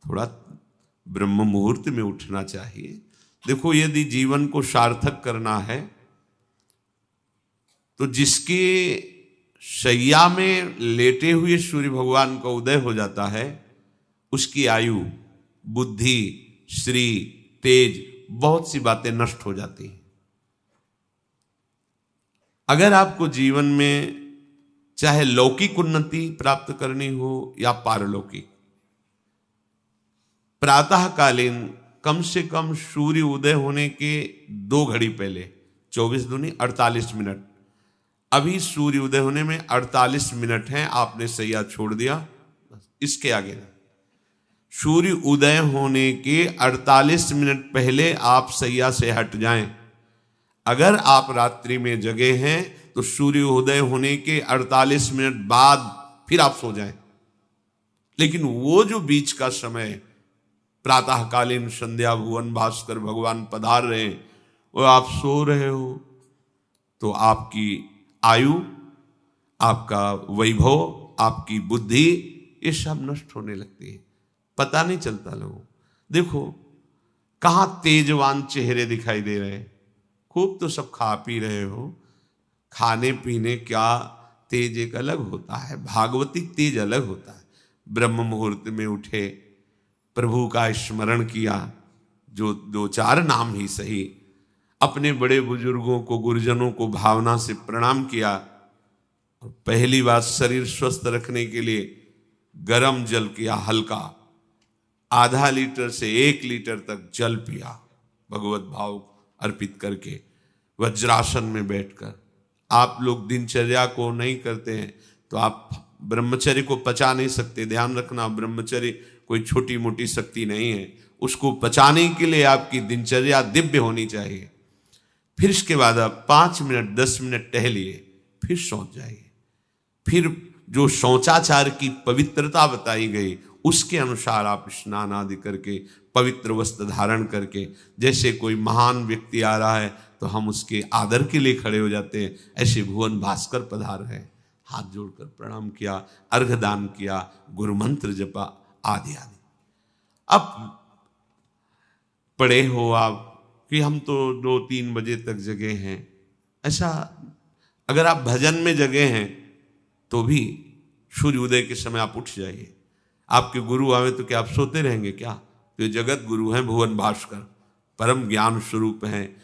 थोड़ा ब्रह्म मुहूर्त में उठना चाहिए। देखो, यदि जीवन को सार्थक करना है तो जिसके शैया में लेटे हुए सूर्य भगवान का उदय हो जाता है, उसकी आयु, बुद्धि, श्री, तेज, बहुत सी बातें नष्ट हो जाती हैं। अगर आपको जीवन में चाहे लौकिक उन्नति प्राप्त करनी हो या पारलौकिक, प्रातःकालीन कम से कम सूर्य उदय होने के 2 घड़ी पहले, 24 दूनी 48 मिनट, अभी सूर्य उदय होने में 48 मिनट हैं, आपने सैया छोड़ दिया, इसके आगे नहीं। सूर्य उदय होने के 48 मिनट पहले आप सैया से हट जाएं। अगर आप रात्रि में जगे हैं तो सूर्य उदय होने के 48 मिनट बाद फिर आप सो जाएं। लेकिन वो जो बीच का समय, प्रातःकालीन संध्या भुवन भास्कर भगवान पधार रहे हैं, वो आप सो रहे हो, तो आपकी आयु, आपका वैभव, आपकी बुद्धि, ये सब नष्ट होने लगती है, पता नहीं चलता लोगों। देखो कहाँ तेजवान चेहरे दिखाई दे रहे हैं, खूब तो सब खा पी रहे हो, खाने पीने क्या तेज एक अलग होता है, भागवतिक तेज अलग होता है। ब्रह्म मुहूर्त में उठे, प्रभु का स्मरण किया, जो 2-4 नाम ही सही, अपने बड़े बुजुर्गों को, गुरुजनों को भावना से प्रणाम किया, और पहली बात शरीर स्वस्थ रखने के लिए गर्म जल किया, हल्का, आधा लीटर से 1 लीटर तक जल पिया, भगवत भाव अर्पित करके वज्रासन में बैठकर। आप लोग दिनचर्या को नहीं करते हैं तो आप ब्रह्मचर्य को पचा नहीं सकते। ध्यान रखना, ब्रह्मचर्य कोई छोटी मोटी शक्ति नहीं है, उसको पचाने के लिए आपकी दिनचर्या दिव्य होनी चाहिए। फिर इसके बाद आप 5 मिनट 10 मिनट टहलिए, फिर सो जाइए। फिर जो शौचाचार की पवित्रता बताई गई उसके अनुसार आप स्नान आदि करके, पवित्र वस्त्र धारण करके, जैसे कोई महान व्यक्ति आ रहा है तो हम उसके आदर के लिए खड़े हो जाते हैं, ऐसे भुवन भास्कर पधार है, हाथ जोड़कर प्रणाम किया, अर्घ दान किया, गुरु मंत्र जपा आदि आदि। अब पड़े हो आप कि हम तो 2-3 बजे तक जगे हैं, ऐसा अगर आप भजन में जगे हैं तो भी सूर्य उदय के समय आप उठ जाइए। आपके गुरु आवे तो क्या आप सोते रहेंगे क्या? तो ये जगत गुरु हैं भुवन भास्कर, परम ज्ञान स्वरूप हैं,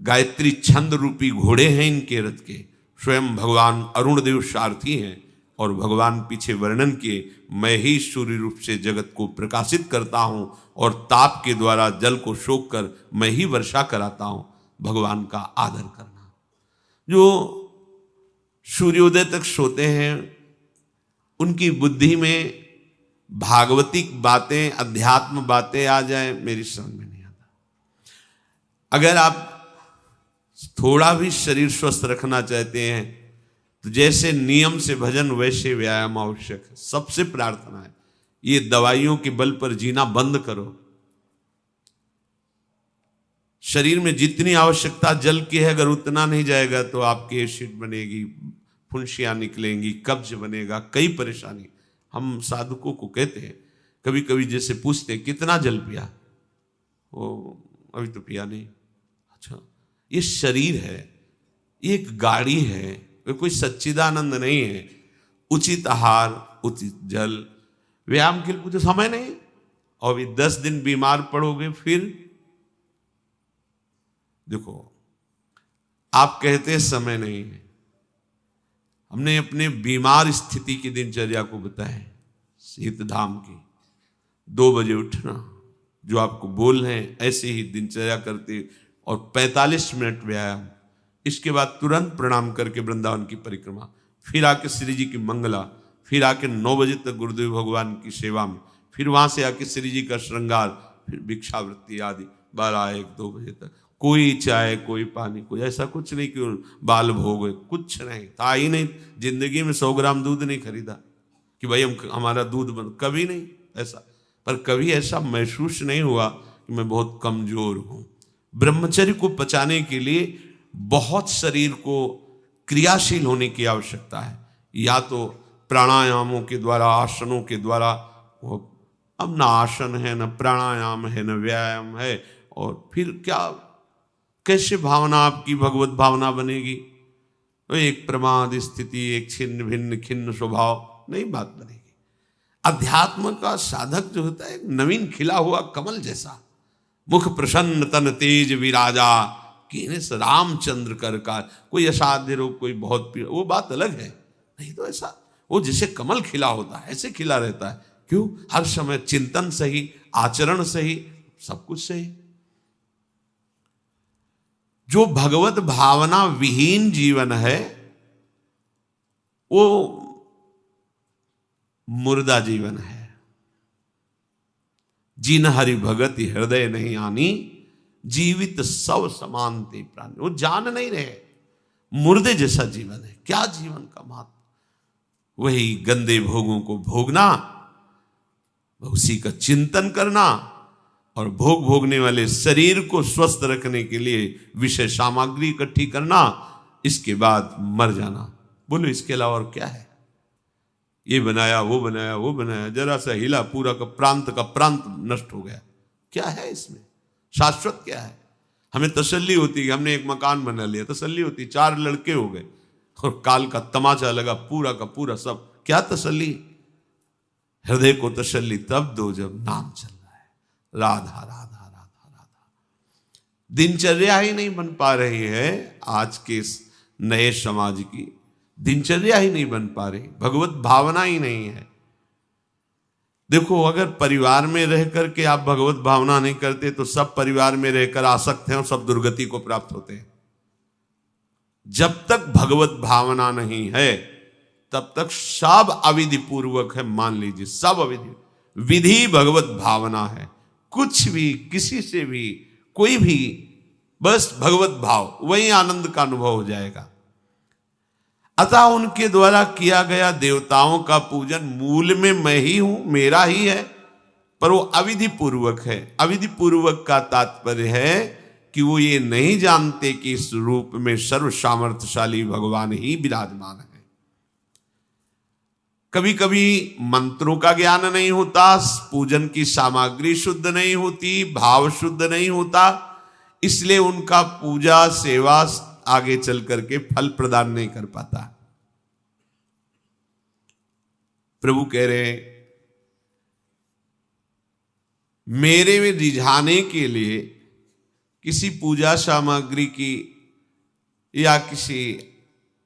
गायत्री छंद रूपी घोड़े हैं इनके रथ के, स्वयं भगवान अरुण देव सारथी हैं, और भगवान पीछे वर्णन किए, मैं ही सूर्य रूप से जगत को प्रकाशित करता हूं और ताप के द्वारा जल को सोख कर मैं ही वर्षा कराता हूं। भगवान का आदर करना। जो सूर्योदय तक सोते हैं उनकी बुद्धि में भागवतिक बातें, अध्यात्म बातें आ जाए, मेरी समझ में नहीं आता। अगर आप थोड़ा भी शरीर स्वस्थ रखना चाहते हैं तो जैसे नियम से भजन वैसे व्यायाम आवश्यक है। सबसे प्रार्थना है, ये दवाइयों के बल पर जीना बंद करो। शरीर में जितनी आवश्यकता जल की है, अगर उतना नहीं जाएगा तो आपकी एसिड बनेगी, फुंसियाँ निकलेंगी, कब्ज बनेगा, कई परेशानी। हम साधकों को कहते हैं, कभी कभी जैसे पूछते हैं कितना जल पिया, वो अभी तो पिया नहीं। अच्छा, ये शरीर है, ये एक गाड़ी है, कोई सच्चिदानंद नहीं है। उचित आहार, उचित जल, व्यायाम के लिए तो समय नहीं। और भी 10 दिन बीमार पड़ोगे फिर देखो, आप कहते हैं समय नहीं है, हमने अपने बीमार स्थिति की दिनचर्या को बताया। शीत धाम की 2 बजे उठना, जो आपको बोल रहे हैं ऐसे ही दिनचर्या करते, और 45 मिनट व्यायाम। इसके बाद तुरंत प्रणाम करके वृंदावन की परिक्रमा, फिर आके श्री जी की मंगला, फिर आके 9 बजे तक गुरुदेव भगवान की सेवा में, फिर वहां से आके श्री जी का श्रृंगार, फिर भिक्षावृत्ति आदि 12-1-2 बजे तक। कोई चाय, कोई पानी, कोई ऐसा कुछ नहीं कि बाल भोग, कुछ नहीं था ही नहीं। जिंदगी में 100 ग्राम दूध नहीं खरीदा कि भाई हमारा दूध बन, कभी नहीं ऐसा। पर कभी ऐसा महसूस नहीं हुआ कि मैं बहुत कमजोर हूं। ब्रह्मचर्य को पचाने के लिए बहुत शरीर को क्रियाशील होने की आवश्यकता है। या तो प्राणायामों के द्वारा, आसनों के द्वारा वो अब ना आसन है, न प्राणायाम है, न व्यायाम है, और फिर क्या, कैसे भावना आपकी भगवत भावना बनेगी? तो एक प्रमाद स्थिति, एक छिन्न भिन्न खिन्न स्वभाव, नहीं बात बनेगी। अध्यात्म का साधक जो होता है एक नवीन खिला हुआ कमल जैसा, मुख प्रसन्न तन तेज विराजा, कीने से रामचंद्र कर का। कोई असाध्य रोग, कोई बहुत पीड़ा, वो बात अलग है, नहीं तो ऐसा वो जैसे कमल खिला होता है ऐसे खिला रहता है। क्यों? हर समय चिंतन सही, आचरण सही, सब कुछ सही। जो भगवत भावना विहीन जीवन है वो मुर्दा जीवन है। जिन हरि भगति हृदय नहीं आनी, जीवित सब समानते प्राणी। वो जान नहीं रहे, मुर्दे जैसा जीवन है। क्या जीवन का महत्व? वही गंदे भोगों को भोगना, उसी का चिंतन करना, और भोग भोगने वाले शरीर को स्वस्थ रखने के लिए विषय सामग्री इकट्ठी करना, इसके बाद मर जाना। बोलो इसके अलावा और क्या है? ये बनाया, वो बनाया, वो बनाया, जरा सा हिला, पूरा का प्रांत नष्ट हो गया। क्या है इसमें? शाश्वत क्या है? हमें तसल्ली होती है, हमने एक मकान बना लिया, तसल्ली होती, 4 लड़के हो गए और काल का तमाचा लगा, पूरा का पूरा सब। क्या तसल्ली? हृदय को तसल्ली तब दो जब नाम चल रहा है, राधा राधा राधा राधा। दिनचर्या ही नहीं बन पा रही है आज के नए समाज की, दिनचर्या ही नहीं बन पा रही, भगवत भावना ही नहीं है। देखो, अगर परिवार में रह करके आप भगवत भावना नहीं करते तो सब परिवार में रहकर आसक्त हैं और सब दुर्गति को प्राप्त होते हैं। जब तक भगवत भावना नहीं है तब तक सब अविधि पूर्वक है। मान लीजिए सब अविधि, विधि भगवत भावना है। कुछ भी, किसी से भी, कोई भी, बस भगवत भाव, वही आनंद का अनुभव हो जाएगा। अतः उनके द्वारा किया गया देवताओं का पूजन मूल में मैं ही हूं, मेरा ही है, पर वो अविधि पूर्वक है। अविधि पूर्वक का तात्पर्य है कि वो ये नहीं जानते कि इस रूप में सर्व सामर्थ्यशाली भगवान ही विराजमान है। कभी कभी मंत्रों का ज्ञान नहीं होता, पूजन की सामग्री शुद्ध नहीं होती, भाव शुद्ध नहीं होता, इसलिए उनका पूजा सेवा आगे चल करके फल प्रदान नहीं कर पाता। प्रभु कह रहे हैं, मेरे में रिझाने के लिए किसी पूजा सामग्री की या किसी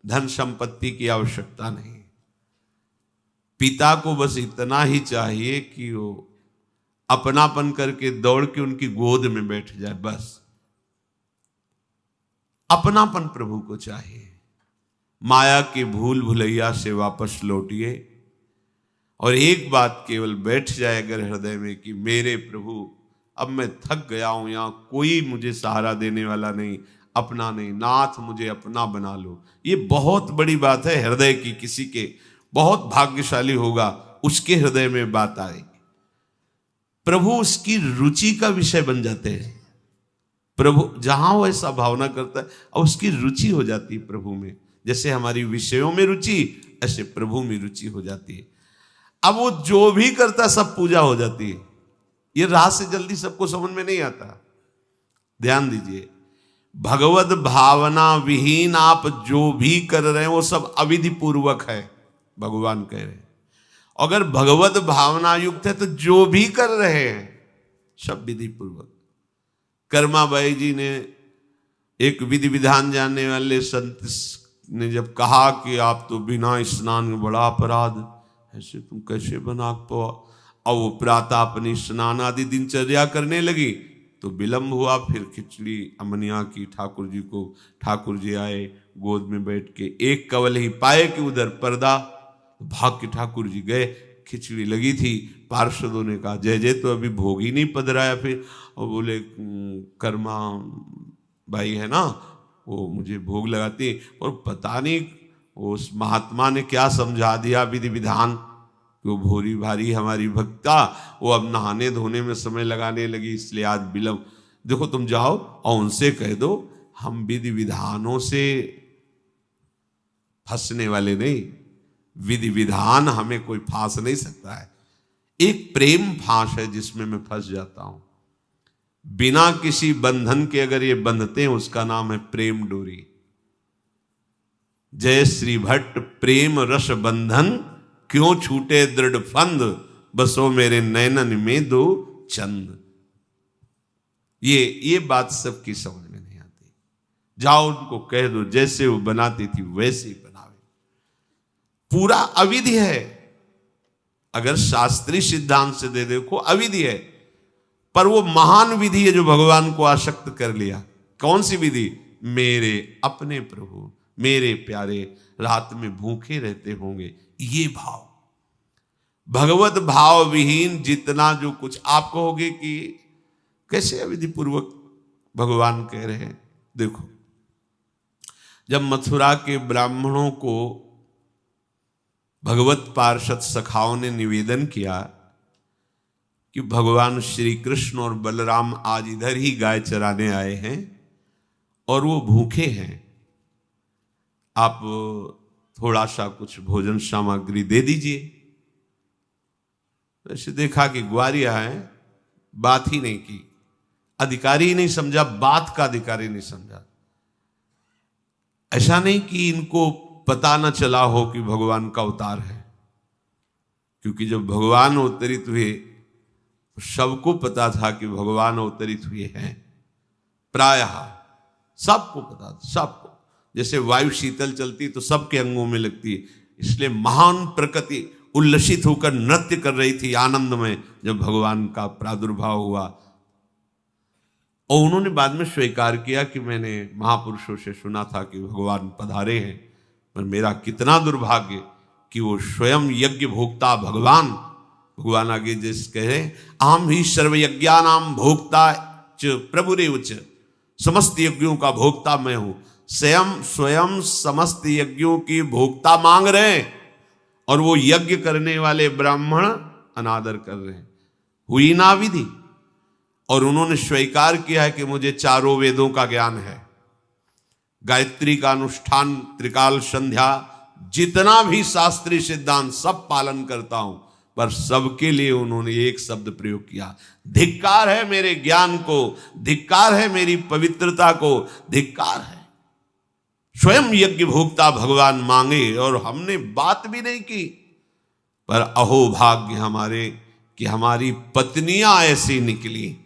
धन संपत्ति की आवश्यकता नहीं। पिता को बस इतना ही चाहिए कि वो अपनापन करके दौड़ के उनकी गोद में बैठ जाए, बस अपनापन प्रभु को चाहिए। माया की भूल भुलैया से वापस लौटिए और एक बात केवल बैठ जाए अगर हृदय में कि मेरे प्रभु, अब मैं थक गया हूं, यहां कोई मुझे सहारा देने वाला नहीं, अपना नहीं, नाथ मुझे अपना बना लो। ये बहुत बड़ी बात है हृदय की। किसी के बहुत भाग्यशाली होगा उसके हृदय में बात आएगी। प्रभु उसकी रुचि का विषय बन जाते हैं। प्रभु जहां वो ऐसा भावना करता है और उसकी रुचि हो जाती है प्रभु में। जैसे हमारी विषयों में रुचि, ऐसे प्रभु में रुचि हो जाती है। अब वो जो भी करता सब पूजा हो जाती है। ये रात से जल्दी सबको समझ में नहीं आता। ध्यान दीजिए, भगवत भावना विहीन आप जो भी कर रहे हैं वो सब अविधि पूर्वक है, भगवान कह रहे हैं। अगर भगवत भावना युक्त है तो जो भी कर रहे हैं सब विधि पूर्वक। कर्माबाई जी ने, एक विधि विधान जानने वाले संत ने जब कहा कि आप तो बिना स्नान में बड़ा अपराध, ऐसे तुम कैसे बना पाओ। और वो प्रातः अपनी स्नान आदि दिनचर्या करने लगी तो विलंब हुआ। फिर खिचड़ी अमनिया की ठाकुर जी को, ठाकुर जी आए गोद में बैठ के, एक कवल ही पाए कि उधर पर्दा, भाग के ठाकुर जी गए। खिचड़ी लगी थी, पार्षदों ने कहा जय जय, तो अभी भोग ही नहीं पधराया। फिर और बोले कर्मा भाई है ना, वो मुझे भोग लगाती, और पता नहीं उस महात्मा ने क्या समझा दिया विधि विधान, वो भोरी भारी हमारी भक्ता, वो अब नहाने धोने में समय लगाने लगी, इसलिए आज विलंब। देखो तुम जाओ और उनसे कह दो हम विधि विधानों से फंसने वाले नहीं, विधि विधान हमें कोई फांस नहीं सकता है। एक प्रेम फांस है जिसमें मैं फंस जाता हूं। बिना किसी बंधन के अगर ये बंधते हैं उसका नाम है प्रेम डोरी। जय श्री भट्ट प्रेम रस बंधन, क्यों छूटे दृढ़ फंद, बसो मेरे नैनन में दो चंद। ये बात सबकी समझ में नहीं आती। जाओ उनको कह दो जैसे वो बनाती थी वैसे ही बनावे। पूरा अविधि है। अगर शास्त्रीय सिद्धांत से दे देखो अविधि है, पर वो महान विधि है जो भगवान को आसक्त कर लिया। कौन सी विधि? मेरे अपने प्रभु, मेरे प्यारे रात में भूखे रहते होंगे, ये भाव। भगवत भाव विहीन जितना जो कुछ आप कहोगे कि कैसे अविधि पूर्वक भगवान कह रहे हैं। देखो, जब मथुरा के ब्राह्मणों को भगवत पार्षद सखाओं ने निवेदन किया कि भगवान श्री कृष्ण और बलराम आज इधर ही गाय चराने आए हैं और वो भूखे हैं, आप थोड़ा सा कुछ भोजन सामग्री दे दीजिए। वैसे देखा कि ग्वारिया है, बात ही नहीं की, अधिकारी ही नहीं समझा, बात का अधिकारी नहीं समझा। ऐसा नहीं कि इनको पता न चला हो कि भगवान का अवतार है, क्योंकि जब भगवान अवतरित हुए सबको पता था कि भगवान अवतरित हुए हैं। प्रायः सबको पता था, सबको। जैसे वायु शीतल चलती तो सबके अंगों में लगती है, इसलिए महान प्रकृति उल्लसित होकर नृत्य कर रही थी आनंद में जब भगवान का प्रादुर्भाव हुआ। और उन्होंने बाद में स्वीकार किया कि मैंने महापुरुषों से सुना था कि भगवान पधारे हैं, पर मेरा कितना दुर्भाग्य कि वो स्वयं यज्ञ भोक्ता भगवान आगे जैसे कह रहे, अहम ही सर्वयज्ञानाम भोक्ता च प्रभुरेव च, समस्त यज्ञों का भोक्ता मैं हूं। स्वयं समस्त यज्ञों की भोक्ता मांग रहे हैं और वो यज्ञ करने वाले ब्राह्मण अनादर कर रहे हैं। हुई ना विधि। और उन्होंने स्वीकार किया है कि मुझे चारों वेदों का ज्ञान है, गायत्री का अनुष्ठान, त्रिकाल संध्या, जितना भी शास्त्रीय सिद्धांत सब पालन करता हूं। पर सबके लिए उन्होंने एक शब्द प्रयोग किया, धिक्कार है मेरे ज्ञान को, धिक्कार है मेरी पवित्रता को, धिक्कार है। स्वयं यज्ञ भोक्ता भगवान मांगे और हमने बात भी नहीं की। पर अहो भाग्य हमारे कि हमारी पत्नियां ऐसी निकली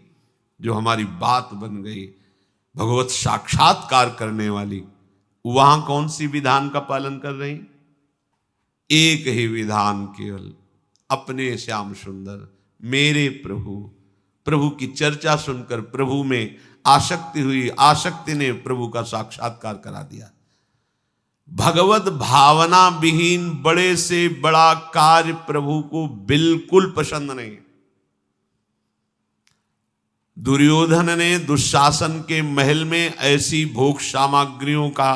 जो हमारी बात बन गई, भगवत साक्षात्कार करने वाली। वहां कौन सी विधान का पालन कर रही? एक ही विधान, केवल अपने श्याम सुंदर मेरे प्रभु की चर्चा सुनकर प्रभु में आसक्ति हुई, आसक्ति ने प्रभु का साक्षात्कार करा दिया। भगवत भावना विहीन बड़े से बड़ा कार्य प्रभु को बिल्कुल पसंद नहीं। दुर्योधन ने दुशासन के महल में ऐसी भोग सामग्रियों का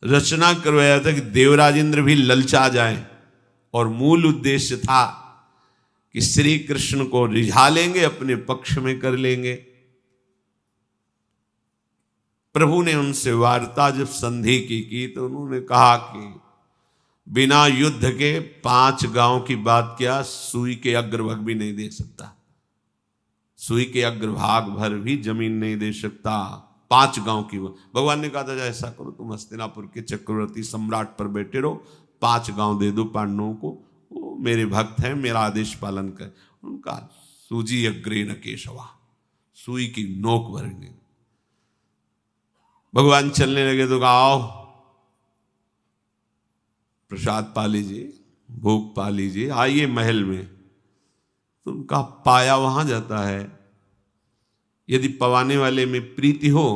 रचना करवाया था कि देवराज इंद्र भी ललचा जाए, और मूल उद्देश्य था कि श्री कृष्ण को रिझा लेंगे, अपने पक्ष में कर लेंगे। प्रभु ने उनसे वार्ता जब संधि की तो उन्होंने कहा कि बिना युद्ध के 5 गांव की बात क्या, सुई के अग्रभाग भी नहीं दे सकता, सुई के अग्रभाग भर भी जमीन नहीं दे सकता। 5 गांव की भगवान ने कहा था ऐसा करो, तुम हस्तिनापुर के चक्रवर्ती सम्राट पर बैठे रहो, 5 गांव दे दो पांडवों को, वो मेरे भक्त हैं, मेरा आदेश पालन कर। उनका सूजी अग्रे न केशवा, सुई की नोक भरने। भगवान चलने लगे तो कहा आओ प्रसाद पा लीजिए, भोग पा लीजिए, आइए महल में। तो उनका पाया वहां जाता है। यदि पवाने वाले में प्रीति हो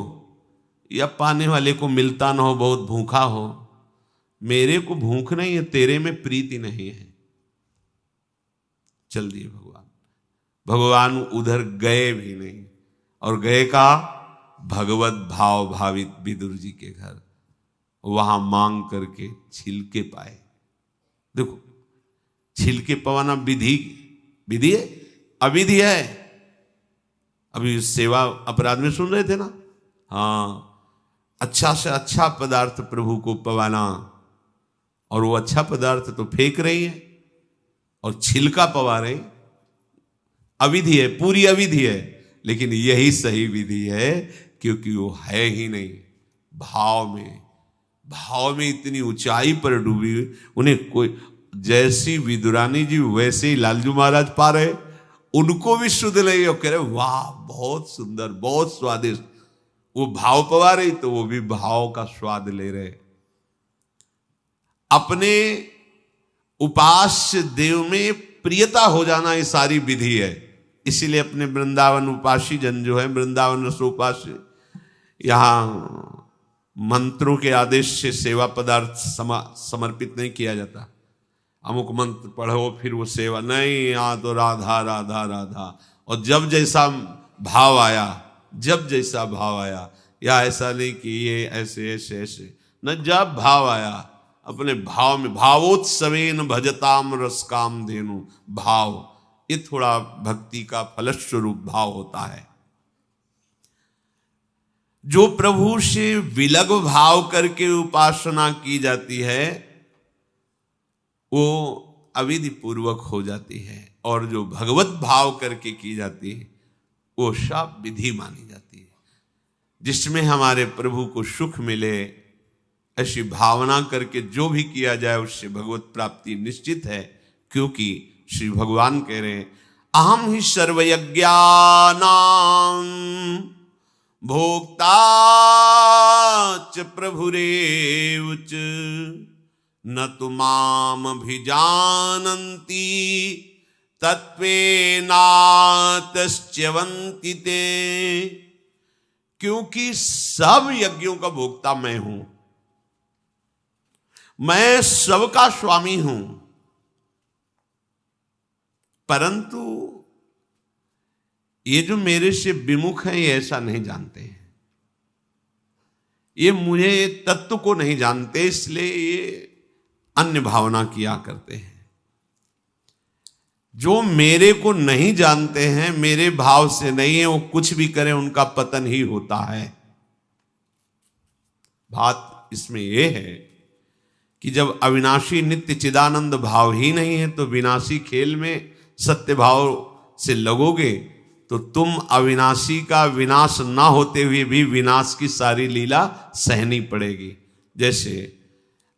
या पाने वाले को मिलता ना हो, बहुत भूखा हो, मेरे को भूख नहीं है, तेरे में प्रीति नहीं है, चल दिए भगवान उधर गए भी नहीं, और गए कहा भगवत भाव भावित विदुर जी के घर, वहां मांग करके छिलके पाए। देखो, छिलके पवाना विधि है, अविधि है। अभी सेवा अपराध में सुन रहे थे ना, हाँ, अच्छा से अच्छा पदार्थ प्रभु को पवाना, और वो अच्छा पदार्थ तो फेंक रही है। और छिलका पवारे अविधि है, पूरी अविधि है, लेकिन यही सही विधि है, क्योंकि वो है ही नहीं भाव में। भाव में इतनी ऊंचाई पर डूबी, उन्हें कोई, जैसी विदुरानी जी वैसे ही लालजू महाराज पा रहे, उनको भी शुद्ध नहीं, और कह रहे वाह बहुत सुंदर, बहुत स्वादिष्ट। वो भाव पवा रही तो वो भी भाव का स्वाद ले रहे। अपने उपास्य देव में प्रियता हो जाना ये सारी विधि है। इसीलिए अपने वृंदावन उपासी जन जो है, वृंदावन रसोपास्य, यहां मंत्रों के आदेश से सेवा पदार्थ समर्पित नहीं किया जाता। अमुक मंत्र पढ़ो फिर वो सेवा नहीं, यहाँ तो राधा राधा राधा। और जब जैसा भाव आया, जब जैसा भाव आया, या ऐसा नहीं कि ये ऐसे ऐसे ऐसे न, जब भाव आया अपने भाव में, भावोत्सवेन भजताम रसकाम धेनु। भाव ये थोड़ा भक्ति का फलस्वरूप भाव होता है। जो प्रभु से विलग भाव करके उपासना की जाती है वो अविधि पूर्वक हो जाती है, और जो भगवत भाव करके की जाती है वो सब विधि मानी जाती है। जिसमें हमारे प्रभु को सुख मिले, ऐसी भावना करके जो भी किया जाए उससे भगवत प्राप्ति निश्चित है। क्योंकि श्री भगवान कह रहे हैं अहम ही सर्वयज्ञानां भोक्ता च प्रभुरेव च न तु माम अभिजानन्ति तत्त्वेनातश्च्यवन्ति ते। क्योंकि सब यज्ञों का भोक्ता मैं हूं, मैं सबका स्वामी हूं, परंतु ये जो मेरे से विमुख है ये ऐसा नहीं जानते हैं, ये मुझे तत्व को नहीं जानते, इसलिए ये अन्य भावना किया करते हैं। जो मेरे को नहीं जानते हैं, मेरे भाव से नहीं है, वो कुछ भी करें उनका पतन ही होता है। बात इसमें यह है कि जब अविनाशी नित्य चिदानंद भाव ही नहीं है तो विनाशी खेल में सत्य भाव से लगोगे तो तुम अविनाशी का विनाश ना होते हुए भी विनाश की सारी लीला सहनी पड़ेगी। जैसे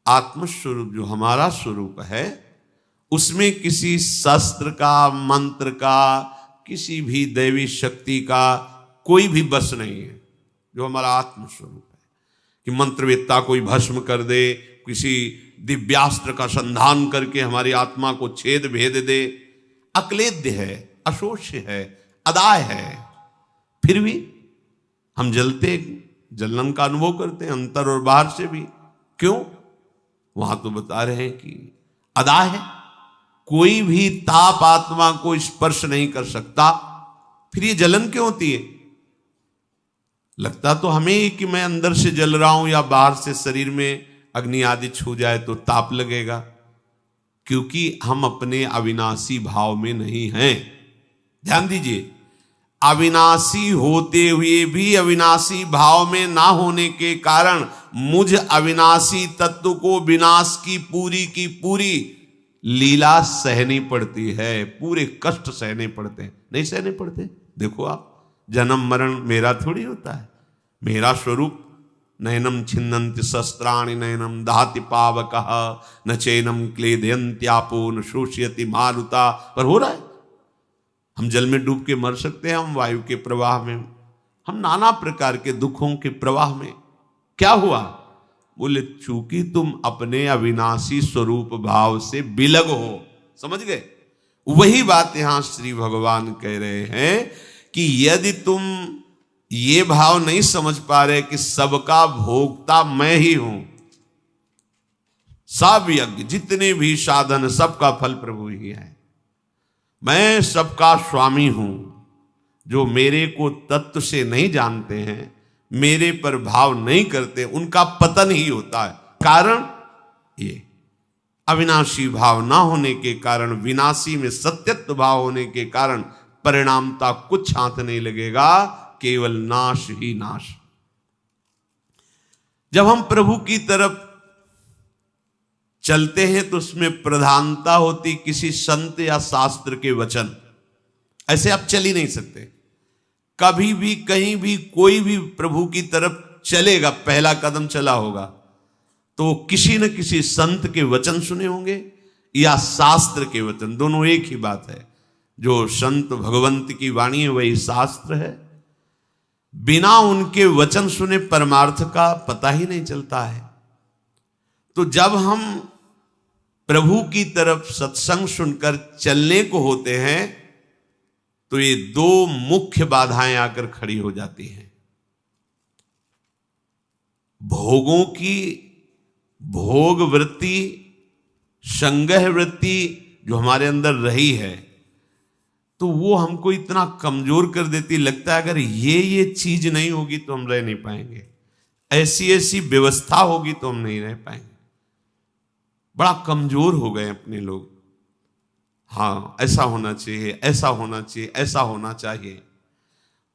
आत्मस्वरूप जो हमारा स्वरूप है उसमें किसी शस्त्र का, मंत्र का, किसी भी दैवी शक्ति का कोई भी बस नहीं है। जो हमारा आत्मस्वरूप है कि मंत्रवेत्ता कोई भस्म कर दे, किसी दिव्यास्त्र का संधान करके हमारी आत्मा को छेद भेद दे, अक्लेद्य है, अशोष्य है, अदाय है, फिर भी हम जलते, जलन का अनुभव करते हैं अंतर और बाहर से भी। क्यों? वहां तो बता रहे हैं कि अदाय है, कोई भी ताप आत्मा को स्पर्श नहीं कर सकता, फिर ये जलन क्यों होती है? लगता तो हमें कि मैं अंदर से जल रहा हूं या बाहर से शरीर में अग्नि आदि छू जाए तो ताप लगेगा, क्योंकि हम अपने अविनाशी भाव में नहीं हैं। ध्यान दीजिए, अविनाशी होते हुए भी अविनाशी भाव में ना होने के कारण मुझ अविनाशी तत्व को विनाश की पूरी लीला सहनी पड़ती है, पूरे कष्ट सहने पड़ते हैं। नहीं सहने पड़ते? देखो आप, जन्म मरण मेरा थोड़ी होता है, मेरा स्वरूप नयनम छिन्नन्ति शस्त्राणि नयनम दहति पावकः न चैनम क्लेदयन्त्यापो न शोषयति मारुता, पर हो रहा है। हम जल में डूब के मर सकते हैं, हम वायु के प्रवाह में, हम नाना प्रकार के दुखों के प्रवाह में। क्या हुआ? बोले चूंकि तुम अपने अविनाशी स्वरूप भाव से विलग हो। समझ गए? वही बात यहां श्री भगवान कह रहे हैं कि यदि तुम ये भाव नहीं समझ पा रहे कि सबका भोक्ता मैं ही हूं, सब यज्ञ जितने भी साधन सबका फल प्रभु ही है, मैं सबका स्वामी हूं। जो मेरे को तत्व से नहीं जानते हैं, मेरे पर भाव नहीं करते, उनका पतन ही होता है। कारण ये अविनाशी भाव ना होने के कारण, विनाशी में सत्यत्व भाव होने के कारण परिणामता कुछ हाथ नहीं लगेगा, केवल नाश ही नाश। जब हम प्रभु की तरफ चलते हैं तो उसमें प्रधानता होती किसी संत या शास्त्र के वचन। ऐसे आप चल ही नहीं सकते। कभी भी कहीं भी कोई भी प्रभु की तरफ चलेगा, पहला कदम चला होगा तो किसी न किसी संत के वचन सुने होंगे या शास्त्र के वचन, दोनों एक ही बात है। जो संत भगवंत की वाणी है वही शास्त्र है। बिना उनके वचन सुने परमार्थ का पता ही नहीं चलता है। तो जब हम प्रभु की तरफ सत्संग सुनकर चलने को होते हैं तो ये दो मुख्य बाधाएं आकर खड़ी हो जाती हैं। भोगों की भोग वृत्ति, संग्रह वृत्ति जो हमारे अंदर रही है तो वो हमको इतना कमजोर कर देती, लगता है अगर ये चीज नहीं होगी तो हम रह नहीं पाएंगे, ऐसी ऐसी व्यवस्था होगी तो हम नहीं रह पाएंगे। बड़ा कमजोर हो गए अपने लोग। हाँ, ऐसा होना चाहिए, ऐसा होना चाहिए, ऐसा होना चाहिए।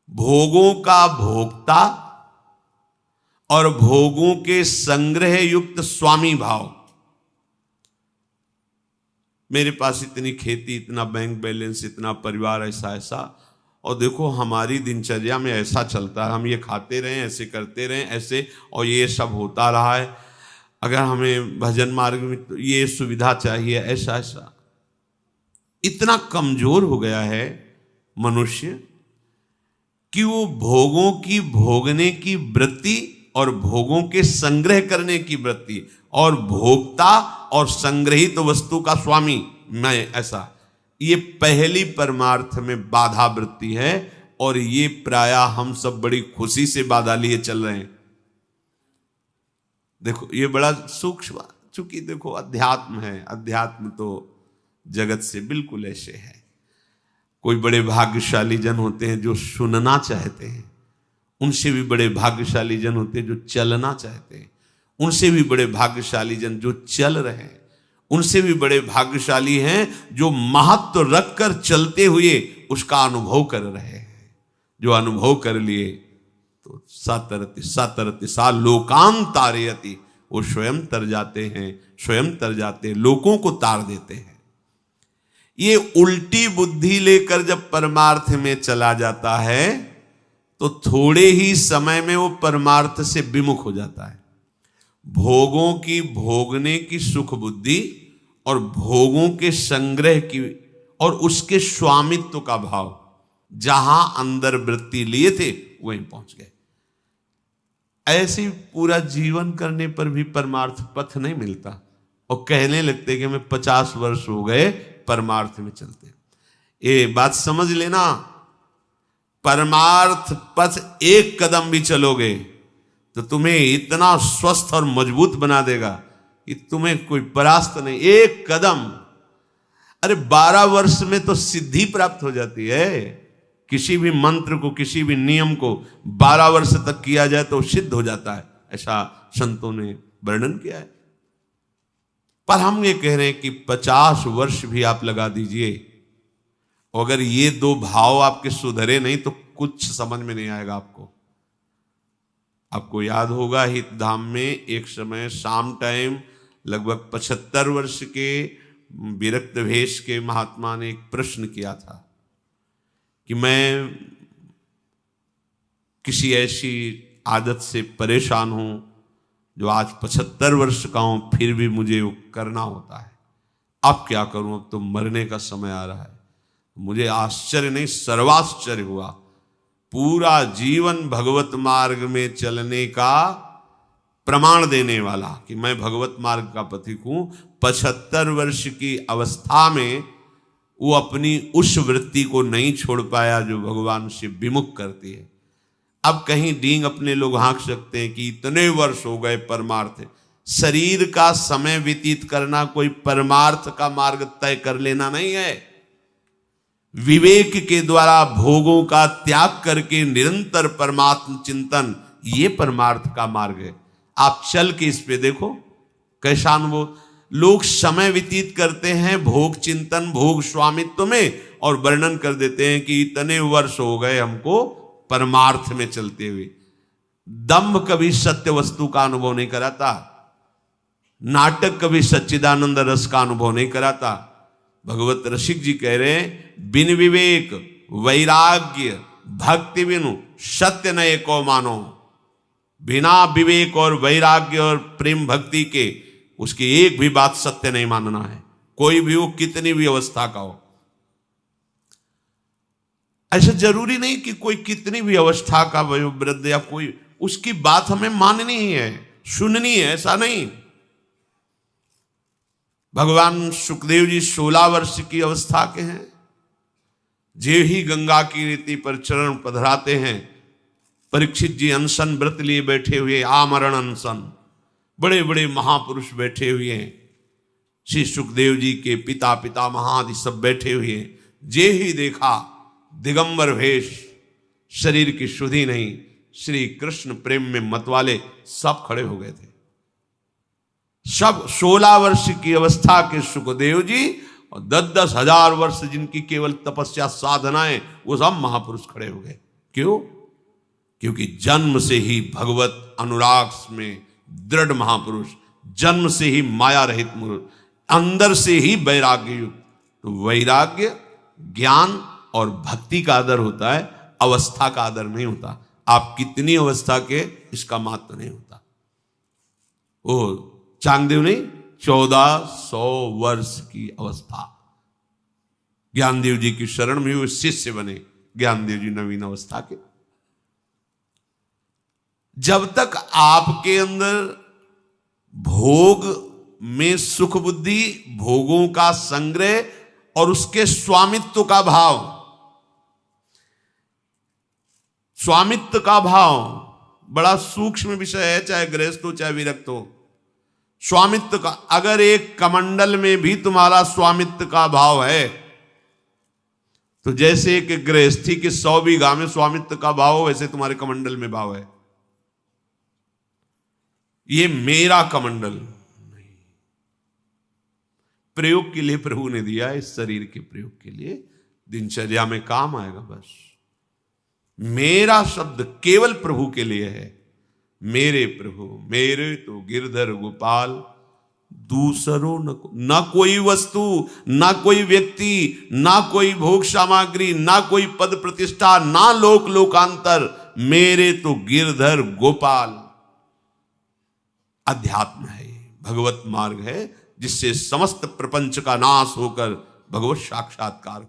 भोगों का भोक्ता और भोगों के संग्रह युक्त स्वामी भाव। मेरे पास इतनी खेती, इतना बैंक बैलेंस, इतना परिवार, ऐसा ऐसा, और देखो हमारी दिनचर्या में ऐसा चलता है, हम ये खाते रहें, ऐसे करते रहें, ऐसे, और ये सब होता रहा है। अगर हमें भजन मार्ग में तो ये सुविधा चाहिए, ऐसा ऐसा। इतना कमजोर हो गया है मनुष्य कि वो भोगों की भोगने की वृत्ति और भोगों के संग्रह करने की वृत्ति और भोक्ता और संग्रहित वस्तु का स्वामी मैं, ऐसा, ये पहली परमार्थ में बाधा वृत्ति है। और ये प्रायः हम सब बड़ी खुशी से बाधा लिए चल रहे हैं। देखो ये बड़ा सूक्ष्म, चूंकि देखो अध्यात्म है, अध्यात्म तो जगत से बिल्कुल ऐसे है। कोई बड़े भाग्यशाली जन होते हैं जो सुनना चाहते हैं, उनसे भी बड़े भाग्यशाली जन होते हैं जो चलना चाहते हैं, उनसे भी बड़े भाग्यशाली जन जो चल रहे हैं, उनसे भी बड़े भाग्यशाली हैं जो महत्व रखकर चलते हुए उसका अनुभव कर रहे हैं। जो अनुभव कर लिए तो सातरति सा लोकान तारयति, वो स्वयं तर जाते हैं, स्वयं तर जाते हैं, लोगों को तार देते हैं। ये उल्टी बुद्धि लेकर जब परमार्थ में चला जाता है तो थोड़े ही समय में वो परमार्थ से विमुख हो जाता है। भोगों की भोगने की सुख बुद्धि और भोगों के संग्रह की और उसके स्वामित्व का भाव, जहां अंदर वृत्ति लिए थे वहीं पहुंच गए। ऐसे ही पूरा जीवन करने पर भी परमार्थ पथ नहीं मिलता और कहने लगते कि हमें 50 वर्ष हो गए परमार्थ में चलते। ये बात समझ लेना, परमार्थ पथ एक कदम भी चलोगे तो तुम्हें इतना स्वस्थ और मजबूत बना देगा कि तुम्हें कोई परास्त नहीं। एक कदम, अरे 12 वर्ष में तो सिद्धि प्राप्त हो जाती है। किसी भी मंत्र को, किसी भी नियम को 12 वर्ष तक किया जाए तो सिद्ध हो जाता है, ऐसा संतों ने वर्णन किया है। पर हम ये कह रहे हैं कि 50 वर्ष भी आप लगा दीजिए, अगर ये दो भाव आपके सुधरे नहीं तो कुछ समझ में नहीं आएगा आपको। आपको याद होगा हित धाम में एक समय शाम टाइम लगभग 75 वर्ष के विरक्त भेष के महात्मा ने एक प्रश्न किया था कि मैं किसी ऐसी आदत से परेशान हूं जो आज 75 वर्ष का हूं, फिर भी मुझे वो करना होता है। अब क्या करूं, अब तो मरने का समय आ रहा है। मुझे आश्चर्य नहीं, सर्वाश्चर्य हुआ। पूरा जीवन भगवत मार्ग में चलने का प्रमाण देने वाला कि मैं भगवत मार्ग का पथिक हूं, 75 वर्ष की अवस्था में वो अपनी उस वृत्ति को नहीं छोड़ पाया जो भगवान से विमुख करती है। अब कहीं डींग अपने लोग हाँक सकते हैं कि इतने वर्ष हो गए परमार्थ। शरीर का समय व्यतीत करना कोई परमार्थ का मार्ग तय कर लेना नहीं है। विवेक के द्वारा भोगों का त्याग करके निरंतर परमात्म चिंतन, ये परमार्थ का मार्ग है। आप चल के इस पे देखो कैसा अनुभव। लोग समय व्यतीत करते हैं भोग चिंतन, भोग स्वामित्व में, और वर्णन कर देते हैं कि इतने वर्ष हो गए हमको परमार्थ में चलते हुए। दम्भ कभी सत्य वस्तु का अनुभव नहीं कराता, नाटक कभी सच्चिदानंद रस का अनुभव नहीं कराता। भगवत रसिक जी कह रहे हैं, बिन विवेक वैराग्य भक्ति बिनु सत्य न एको मानो। बिना विवेक और वैराग्य और प्रेम भक्ति के उसकी एक भी बात सत्य नहीं मानना है, कोई भी हो, कितनी भी अवस्था का हो। ऐसा जरूरी नहीं कि कोई कितनी भी अवस्था का वयोवृद्ध या कोई, उसकी बात हमें माननी ही है, सुननी है, ऐसा नहीं। भगवान सुखदेव जी 16 वर्ष की अवस्था के हैं, जे ही गंगा की रीति पर चरण पधराते हैं। परीक्षित जी अनशन व्रत लिए बैठे हुए, आमरण अनशन, बड़े बड़े महापुरुष बैठे हुए हैं। श्री सुखदेव जी के पिता पितामह आदि सब बैठे हुए हैं। जे ही देखा दिगंबर वेश, शरीर की शुद्धि नहीं, श्री कृष्ण प्रेम में मतवाले सब खड़े हो गए थे। सब 16 वर्ष की अवस्था के सुखदेव जी और 10-10 हजार वर्ष जिनकी केवल तपस्या साधनाएं, वो सब महापुरुष खड़े हो गए। क्यों? क्योंकि जन्म से ही भगवत अनुराग में दृढ़ महापुरुष, जन्म से ही माया रहित पुरुष, अंदर से ही वैराग्य युक्त। तो वैराग्य ज्ञान और भक्ति का आदर होता है, अवस्था का आदर नहीं होता। आप कितनी अवस्था के, इसका महत्व नहीं होता। ओ चांगदेव नहीं, 1400 वर्ष की अवस्था, ज्ञानदेव जी की शरण में हुए शिष्य बने। ज्ञानदेव जी नवीन अवस्था के। जब तक आपके अंदर भोग में सुख बुद्धि, भोगों का संग्रह और उसके स्वामित्व का भाव, स्वामित्व का भाव बड़ा सूक्ष्म विषय है, चाहे गृहस्थ हो चाहे विरक्त हो। स्वामित्व का, अगर एक कमंडल में भी तुम्हारा स्वामित्व का भाव है, तो जैसे एक गृहस्थी के 100 बीघा में स्वामित्व का भाव हो, वैसे तुम्हारे कमंडल में भाव है। ये मेरा कमंडल नहीं, प्रयोग के लिए प्रभु ने दिया, इस शरीर के प्रयोग के लिए, दिनचर्या में काम आएगा। बस मेरा शब्द केवल प्रभु के लिए है। मेरे प्रभु, मेरे तो गिरधर गोपाल, दूसरों न कोई वस्तु, ना कोई व्यक्ति, ना कोई भोग सामग्री, ना कोई पद प्रतिष्ठा, ना लोक लोकांतर, मेरे तो गिरधर गोपाल। अध्यात्म है, भगवत मार्ग है, जिससे समस्त प्रपंच का नाश होकर भगवत साक्षात्कार